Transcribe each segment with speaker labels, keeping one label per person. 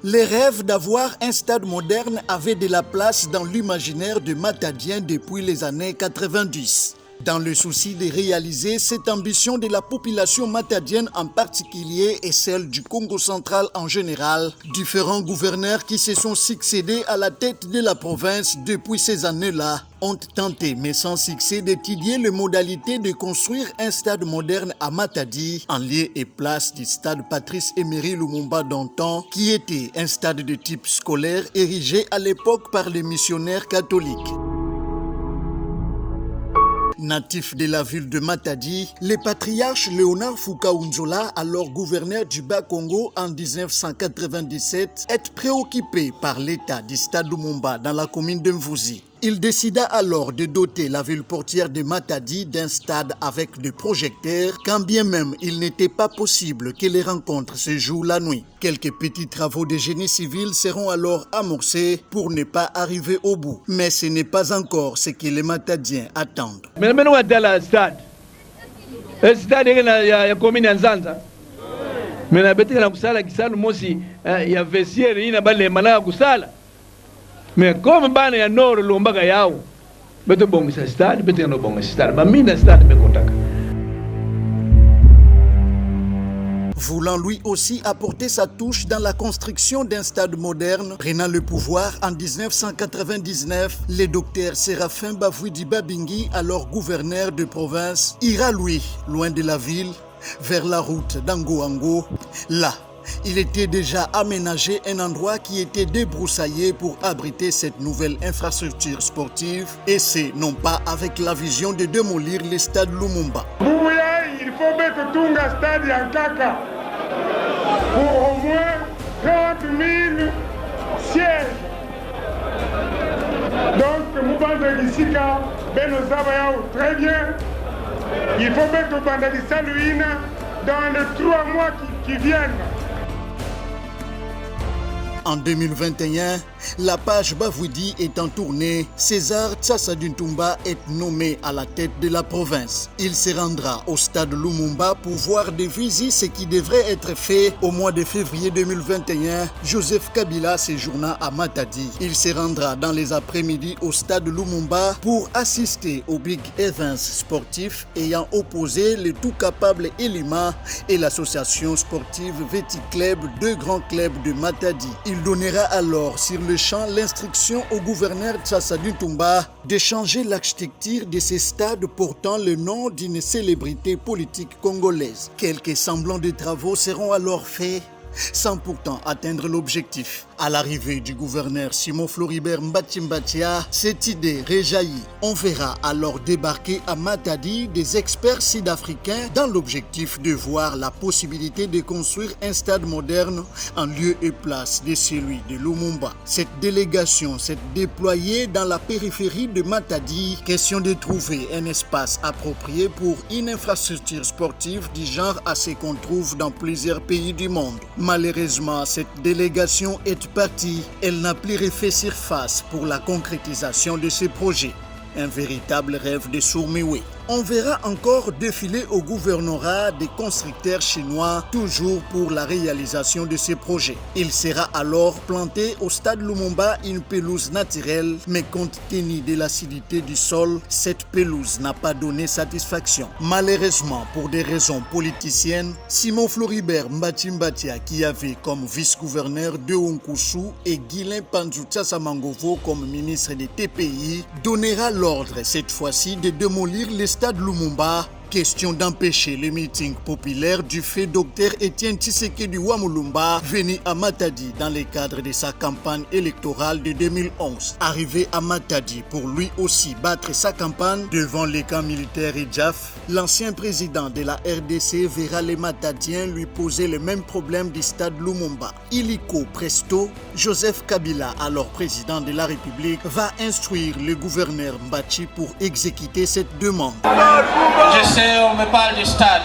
Speaker 1: Les rêves d'avoir un stade moderne avaient de la place dans l'imaginaire de Matadiens depuis les années 90. Dans le souci de réaliser cette ambition de la population matadienne en particulier et celle du Congo central en général, différents gouverneurs qui se sont succédés à la tête de la province depuis ces années-là ont tenté, mais sans succès, d'étudier les modalités de construire un stade moderne à Matadi, en lieu et place du stade Patrice Emery Lumumba d'antan, qui était un stade de type scolaire érigé à l'époque par les missionnaires catholiques. Natif de la ville de Matadi, le patriarche Léonard Foucaounzola, alors gouverneur du Bas-Congo en 1997, est préoccupé par l'état du stade Lumumba dans la commune de Mvouzi. Il décida alors de doter la ville portière de Matadi d'un stade avec des projecteurs, quand bien même il n'était pas possible que les rencontres se jouent la nuit. Quelques petits travaux de génie civil seront alors amorcés pour ne pas arriver au bout. Mais ce n'est pas encore ce que les Matadiens attendent.
Speaker 2: Mais maintenant, on a le stade. Le stade est la commune de Nzanza. Mais la bête de la Goussala, il y a vestiaire, il y a les malades Goussala. Mais comme bana ya nord lombaga yao beto bongi sa stade beto no bongi sa stade ba mina stade me kontaka.
Speaker 1: Voulant lui aussi apporter sa touche dans la construction d'un stade moderne, prenant le pouvoir en 1999, le docteur Séraphin Bafouidi Babingi, alors gouverneur de province, ira lui, loin de la ville, vers la route d'Angoango. Là, il était déjà aménagé un endroit qui était débroussaillé pour abriter cette nouvelle infrastructure sportive, et c'est non pas avec la vision de démolir le stade Lumumba.
Speaker 3: Il faut mettre tout un stade en caca pour au moins 30 000 sièges. Donc, Moubanda Gissika, Benozabaya, très bien. Il faut mettre Bandagissa Luina dans les 3 mois qui viennent.
Speaker 1: En 2021, la page Bafouidi étant tournée, César Tsassaduntumba est nommé à la tête de la province. Il se rendra au stade Lumumba pour voir de visu ce qui devrait être fait au mois de février 2021. Joseph Kabila séjourna à Matadi. Il se rendra dans les après-midi au stade Lumumba pour assister au Big Events sportif ayant opposé le tout capable Elima et l'association sportive Veti Club, deux grands clubs de Matadi. Il donnera alors sur le champ l'instruction au gouverneur Tsassaduntumba de changer l'architecture de ces stades portant le nom d'une célébrité politique congolaise. Quelques semblants de travaux seront alors faits sans pourtant atteindre l'objectif. À l'arrivée du gouverneur Simon Floribert Mbatimbatia, cette idée réjaillit. On verra alors débarquer à Matadi des experts sud-africains dans l'objectif de voir la possibilité de construire un stade moderne en lieu et place de celui de Lumumba. Cette délégation s'est déployée dans la périphérie de Matadi, question de trouver un espace approprié pour une infrastructure sportive du genre à ce qu'on trouve dans plusieurs pays du monde. Malheureusement, cette délégation est partie. Elle n'a plus refait surface pour la concrétisation de ce projet. Un véritable rêve de Sourmiwe. On verra encore défiler au gouvernorat des constructeurs chinois, toujours pour la réalisation de ces projets. Il sera alors planté au stade Lumumba une pelouse naturelle, mais compte tenu de l'acidité du sol, cette pelouse n'a pas donné satisfaction. Malheureusement, pour des raisons politiciennes, Simon Floribert Mbatimbatia, qui avait comme vice-gouverneur de Onkusu et Guilain Panzou Tsasamangovo comme ministre des TPI, donnera l'ordre cette fois-ci de démolir les stade Lumumba. Question d'empêcher les meetings populaires du fait Dr Etienne Tshisekedi Wamulumba venu à Matadi dans le cadre de sa campagne électorale de 2011. Arrivé à Matadi pour lui aussi battre sa campagne devant les camps militaires et JAF, l'ancien président de la RDC verra les Matadiens lui poser le même problème du stade Lumumba. Illico presto, Joseph Kabila, alors président de la République, va instruire le gouverneur Mbachi pour exécuter cette demande.
Speaker 4: On me parle du stade,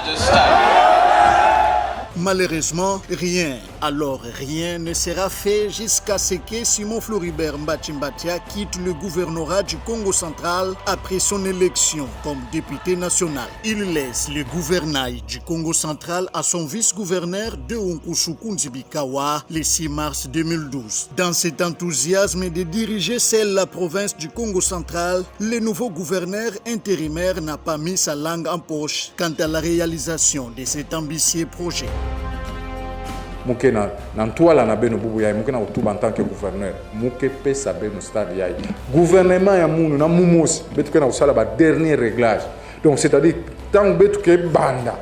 Speaker 1: Malheureusement, rien, alors rien ne sera fait jusqu'à ce que Simon Floribert Mbachimbatia quitte le gouvernorat du Congo central après son élection comme député national. Il laisse le gouvernail du Congo central à son vice-gouverneur de Nkusuku Nzibikawa le 6 mars 2012. Dans cet enthousiasme de diriger seule la province du Congo central, le nouveau gouverneur intérimaire n'a pas mis sa langue en poche quant à la réalisation de cet ambitieux projet.
Speaker 4: Muke na ntwala na beno bubu yayi muke na utuba en tant que gouverneur muke pesa beno stade yayi gouvernement ya munu na mumosi betuke na usala ba dernier réglage donc c'est-à-dire tant betuke banda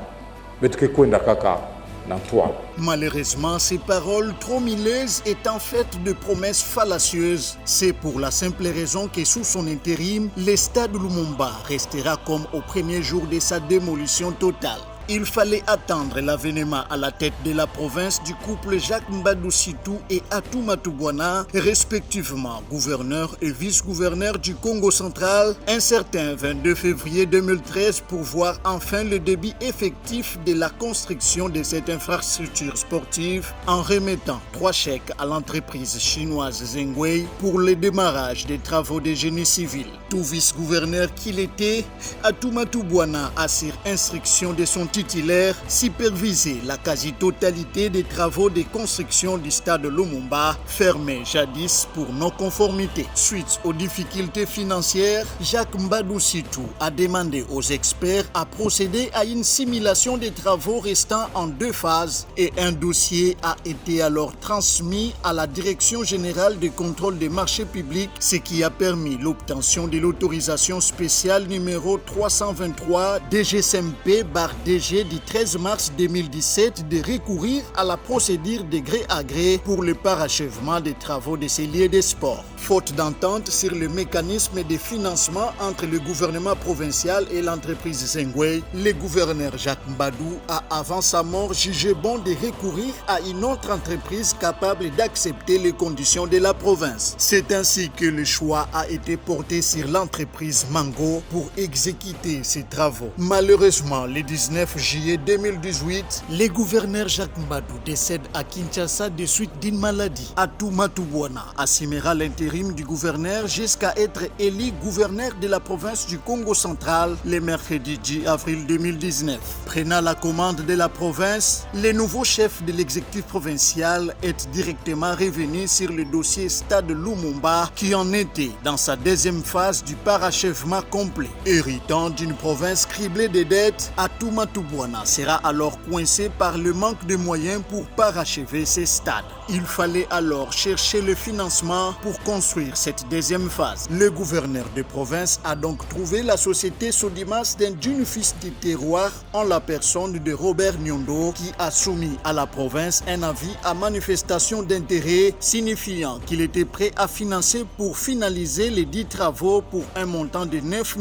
Speaker 4: betuke kwenda kaka na ntwala.
Speaker 1: Malheureusement, ces paroles trop milleuses étant faites de promesses fallacieuses, c'est pour la simple raison que sous son intérim, le stade Lumumba restera comme au premier jour de sa démolition totale. Il fallait attendre l'avènement à la tête de la province du couple Jacques Mbadou Sitou et Atou Matoubouana, respectivement gouverneur et vice-gouverneur du Congo central, un certain 22 février 2013 pour voir enfin le début effectif de la construction de cette infrastructure sportive en remettant 3 chèques à l'entreprise chinoise Zhengwei pour le démarrage des travaux de génie civil. Tout vice-gouverneur qu'il était, Atou Matoubouana assure instruction de son titulaire superviser la quasi-totalité des travaux de construction du stade Lumumba, fermé jadis pour non-conformité. Suite aux difficultés financières, Jacques Mbadou Sitou a demandé aux experts à procéder à une simulation des travaux restant en 2 phases et un dossier a été alors transmis à la Direction générale de contrôle des marchés publics, ce qui a permis l'obtention de l'autorisation spéciale numéro 323 DGSMP/DG du 13 mars 2017 de recourir à la procédure de gré à gré pour le parachèvement des travaux de ces lieux de sport. Faute d'entente sur le mécanisme de financement entre le gouvernement provincial et l'entreprise Zhengwei, le gouverneur Jacques Mbadou a avant sa mort jugé bon de recourir à une autre entreprise capable d'accepter les conditions de la province. C'est ainsi que le choix a été porté sur l'entreprise Mango pour exécuter ces travaux. Malheureusement, le 19 juillet 2018, le gouverneur Jacques Mbadou décède à Kinshasa de suite d'une maladie. Atou Matoubouana assumera l'intérim du gouverneur jusqu'à être élu gouverneur de la province du Congo central le mercredi 10 avril 2019. Prenant la commande de la province, le nouveau chef de l'exécutif provincial est directement revenu sur le dossier stade Lumumba qui en était dans sa deuxième phase du parachèvement complet. Héritant d'une province criblée de dettes, Atou Matoubouana sera alors coincé par le manque de moyens pour parachever ces stades. Il fallait alors chercher le financement pour construire cette deuxième phase. Le gouverneur de province a donc trouvé la société Sodimas d'un fils du terroir en la personne de Robert Nyondo qui a soumis à la province un avis à manifestation d'intérêt signifiant qu'il était prêt à financer pour finaliser les 10 travaux pour un montant de 9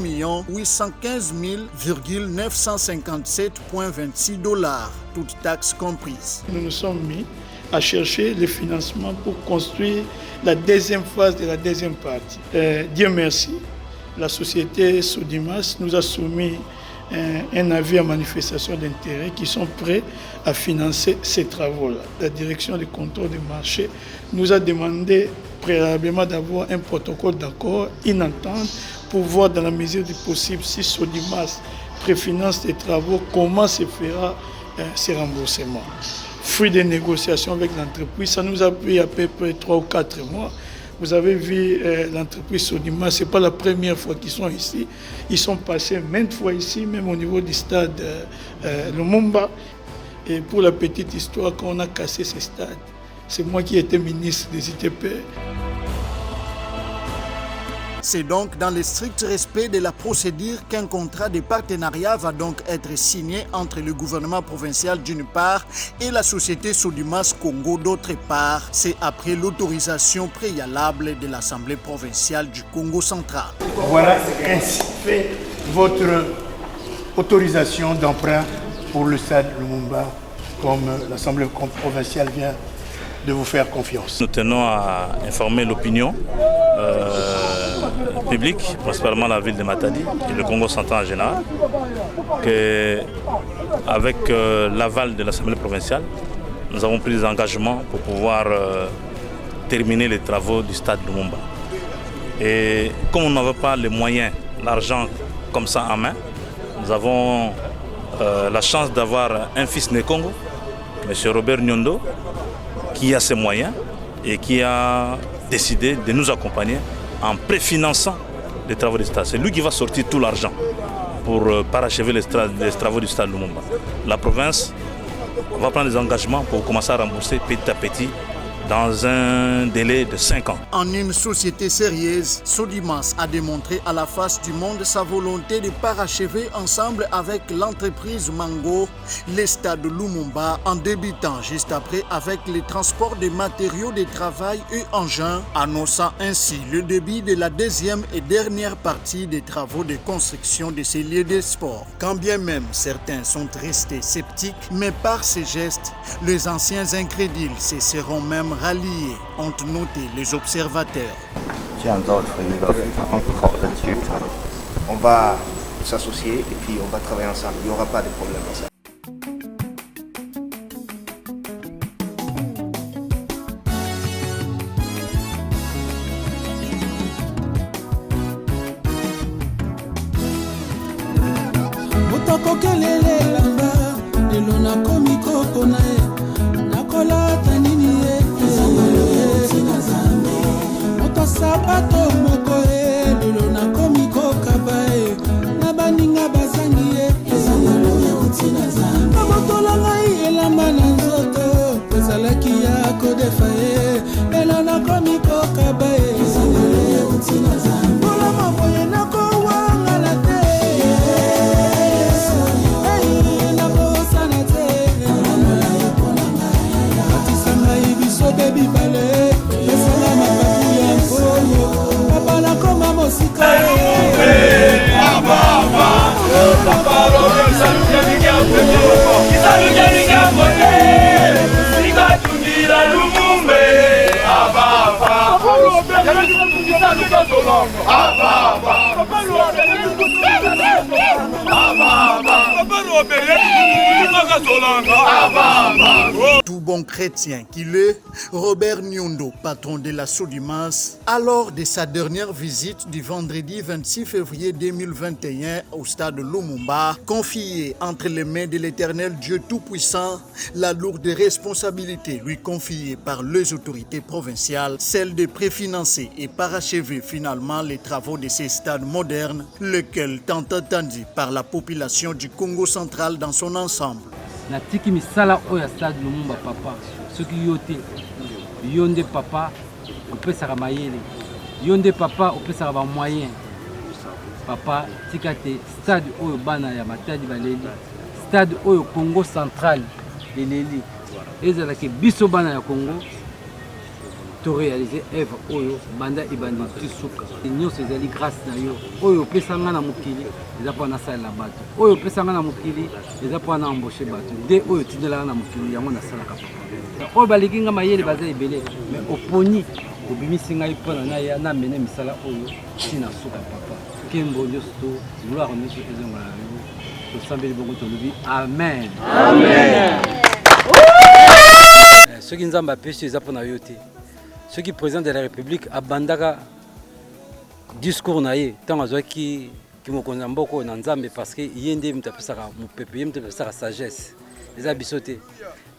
Speaker 1: 815 957,26 $, toutes taxes comprises.
Speaker 5: Nous nous sommes mis à chercher le financement pour construire la deuxième phase de la deuxième partie. Dieu merci, la société Sodimas nous a soumis un avis à manifestation d'intérêt qui sont prêts à financer ces travaux-là. La direction du contrôle des marchés nous a demandé préalablement d'avoir un protocole d'accord, une entente, pour voir dans la mesure du possible si Sodimas préfinance les travaux, comment se fera ces remboursements. Fruit des négociations avec l'entreprise, ça nous a pris à peu près 3 ou 4 mois. Vous avez vu l'entreprise Sodimas, ce n'est pas la première fois qu'ils sont ici. Ils sont passés maintes fois ici, même au niveau du stade Lumumba. Et pour la petite histoire, quand on a cassé ce stade, c'est moi qui étais ministre des ITP.
Speaker 1: C'est donc dans le strict respect de la procédure qu'un contrat de partenariat va donc être signé entre le gouvernement provincial d'une part et la société Sodimas Congo d'autre part. C'est après l'autorisation préalable de l'Assemblée provinciale du Congo central.
Speaker 6: Voilà ainsi fait votre autorisation d'emprunt pour le stade Lumumba, comme l'Assemblée provinciale vient de vous faire confiance.
Speaker 7: Nous tenons à informer l'opinion République, principalement la ville de Matadi et le Congo central en général, qu'avec l'aval de l'Assemblée provinciale, nous avons pris des engagements pour pouvoir terminer les travaux du stade Lumumba. Et comme on n'avait pas les moyens, l'argent comme ça en main, nous avons la chance d'avoir un fils né Congo, M. Robert Nyondo, qui a ses moyens et qui a décidé de nous accompagner en préfinançant les travaux du stade. C'est lui qui va sortir tout l'argent pour parachever les travaux du stade Lumumba. La province va prendre des engagements pour commencer à rembourser petit à petit dans un délai de 5 ans.
Speaker 1: En une société sérieuse, Sodimas a démontré à la face du monde sa volonté de parachever ensemble avec l'entreprise Mango les stades Lumumba en débutant juste après avec les transports des matériaux de travail et engins, annonçant ainsi le début de la deuxième et dernière partie des travaux de construction de ces lieux de sport. Quand bien même certains sont restés sceptiques, mais par ces gestes, les anciens incrédules se seront même ralliés, ont noté les observateurs.
Speaker 8: On va s'associer et puis on va travailler ensemble. Il n'y aura pas de problème à ça.
Speaker 9: Sabato moko lelo na komiko kabae na baninga bazangi ezangalo ya kutina zambe abotola ngai elamba na nzoto ezalaki ya kodefa lelo na komiko kabae ezangalo ya kutina zambe bola maboye na kowanga la te na bosana te na yokona ngai atisanga ibiso bebi bale
Speaker 1: Tout bon chrétien qu'il est, Robert Nyondo, patron de la Sodimas, a lors de sa dernière visite du vendredi 26 février 2021 au stade Lumumba, confié entre les mains de l'Éternel Dieu Tout-Puissant la lourde responsabilité lui confiée par les autorités provinciales, celle de préfinancer et parachever finalement les travaux de ces stades modernes, lesquels tant attendus par la population du Congo central dans son ensemble.
Speaker 10: Natiki misala oya stade Lumumba papa soki yote yonde papa opesaka mayele yonde papa opesaka ba moyen papa tikate stade oyo bana ya Matadi baleli stade oyo Congo central leleli ezalaki biso bana ya Congo to réaliser œuvre oyo banda ibandi tisuka nyonso ezali grâce na yo oyo opesanga na mokili eza mpo na sala bato oyo opesanga na mokili eza mpo na embaucher bato nde oyo tindelaka na mokili yango nasalaka papa oyo baleki nga mayele baza ebele mais oponi obimisi ngai mpo na naya namene misala oyo ntina suka papa kembo nyonso to gloire nyonso ezongola na yo tosambeli bongo tolobi amen soki nzambe apesi eza mpo na yo te ce qui président de la République a bandaka discours naïe tant azwaki kimokonza mboko na nzambe parce que yende mutapesaka mupepe yende mutapesaka sagesse les abisoté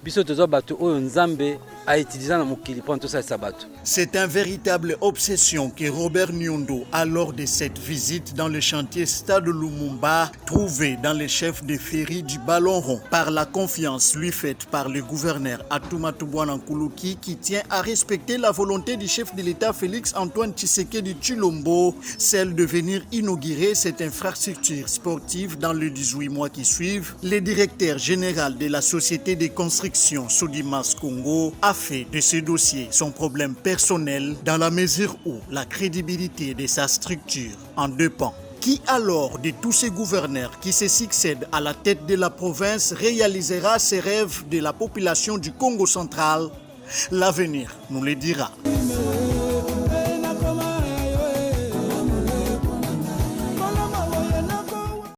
Speaker 10: bisoto zo bato oyo nzambe a utilisé na mokili pour tout ça sabato.
Speaker 1: C'est une véritable obsession que Robert Nyondo a lors de cette visite dans le chantier Stade Lumumba, trouvé dans les chefs de ferry du Ballon Rond, par la confiance lui faite par le gouverneur Atumatu Bwanankuluki qui tient à respecter la volonté du chef de l'État Félix Antoine Tshisekedi Tshilombo, celle de venir inaugurer cette infrastructure sportive dans les 18 mois qui suivent. Le directeur général de la société de construction Sodimas Congo a fait de ce dossier son problème personnel dans la mesure où la crédibilité de sa structure en dépend. Qui alors de tous ces gouverneurs qui se succèdent à la tête de la province réalisera ces rêves de la population du Congo central? L'avenir nous le dira.